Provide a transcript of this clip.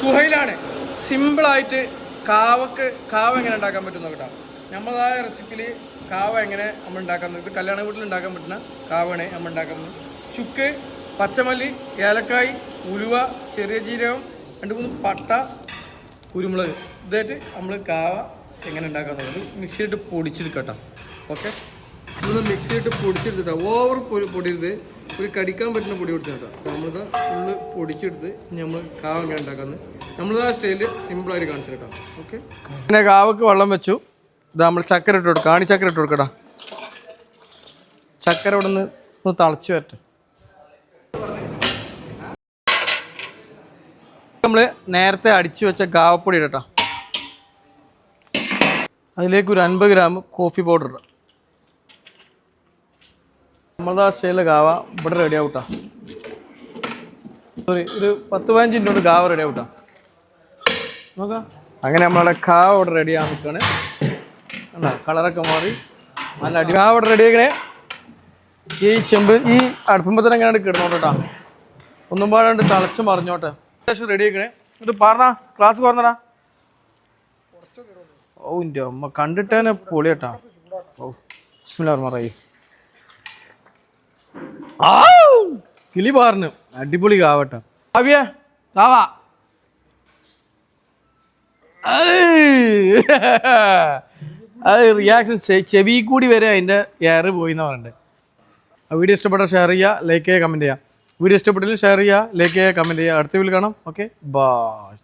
സുഹൈലാണ്. സിമ്പിളായിട്ട് കാവ എങ്ങനെ ഉണ്ടാക്കാൻ പറ്റും നോക്കട്ടോ. നമ്മളതായ റെസിപ്പിയിൽ കാവ എങ്ങനെ നമ്മൾ ഉണ്ടാക്കാൻ ഇത് കല്യാണ വീട്ടിൽ ഉണ്ടാക്കാൻ പറ്റുന്ന കാവയാണ് നമ്മൾ ഉണ്ടാക്കുന്നത്. ചുക്ക്, പച്ചമല്ലി, ഏലക്കായ്, ഉലുവ, ചെറിയ ജീരകം, 2-3 പട്ട, കുരുമുളക്, ഇതായിട്ട് നമ്മൾ കാവ എങ്ങനെ ഉണ്ടാക്കാൻ നോക്കുന്നത്. മിക്സിയിട്ട് പൊടിച്ചെടുക്കട്ടോ. ഓക്കെ, ഇതൊന്ന് മിക്സിയിട്ട് പൊടിച്ചെടുത്തിട്ടോ. ഓവർ പൊടിയരുത്, ഒരു കടിക്കാൻ പറ്റുന്ന പൊടി കൊടുത്തിട്ടോ. നമ്മളിത് ഫുള്ള് പൊടിച്ചെടുത്ത് നമ്മൾ കാവ എങ്ങനെ ഉണ്ടാക്കുന്നത് നമ്മളിത് ആ സ്റ്റൈലിൽ സിമ്പിളായിട്ട് കാണിച്ചു കേട്ടോ. ഓക്കെ, പിന്നെ കാവക്ക് വെള്ളം വെച്ചു. ഇതാ നമ്മൾ ചക്കര ഇട്ട് കൊടുക്കാം. ആണി ചക്കര ഇട്ട് കൊടുക്കട്ടാ. ചക്കര ഇവിടെ ഒന്ന് തിളച്ച് വരട്ടെ. നമ്മൾ നേരത്തെ അടിച്ചു വെച്ച കാവപ്പൊടി ഇടട്ടോ. അതിലേക്ക് ഒരു 50 ഗ്രാം കോഫി പൗഡർ ഇടാം. നമ്മളതാ സ്റ്റൈലിലെ കാവ ഇവിടെ റെഡി ആവട്ടാ. സോറി, ഒരു 10-15 മിനിറ്റ് കൊണ്ട് കാവ റെഡി ആവട്ടാ. നോക്കാം. അങ്ങനെ നമ്മളുടെ കാവ ഇവിടെ റെഡി ആകാൻ നിൽക്കുകയാണ്. അല്ല, കളറൊക്കെ മാറി നല്ല അടി. കാവ ഇവിടെ റെഡി ആക്കണേ. ഈ ചെമ്പ് ഈ അടുപ്പുമ്പോൾ തന്നെ എങ്ങനെയാണ് കിടന്നോട്ടോ. ഒന്നും പാടാണ്ട് തിളച്ച് മറിഞ്ഞോട്ടെ. റെഡി ആക്കണേ. എന്നിട്ട് പറഞ്ഞാ ക്ലാസ് പറഞ്ഞടാ. ഓ എൻ്റെ അമ്മ, കണ്ടിട്ട് തന്നെ പൊളിയട്ടാ. ഓ ബിസ്മില്ലാഹിർ. ആ കിളി പാറിന് അടിപൊളി കാവട്ടെ. കാവ്യ കാവ അത് റിയാക്ഷൻ ചെവി കൂടി വരെ അതിൻ്റെ എയർ പോയി എന്ന് പറഞ്ഞിട്ട്. ആ വീഡിയോ ഇഷ്ടപ്പെട്ടാൽ ഷെയർ ചെയ്യുക, ലൈക്ക് ചെയ്യുക, കമൻറ്റ് ചെയ്യുക. വീഡിയോ ഇഷ്ടപ്പെട്ടില്ല ഷെയർ ചെയ്യുക, ലൈക്ക് ചെയ്യുക, കമൻറ്റ് ചെയ്യുക. അടുത്ത വീഡിയോയിൽ കാണാം. Okay, by.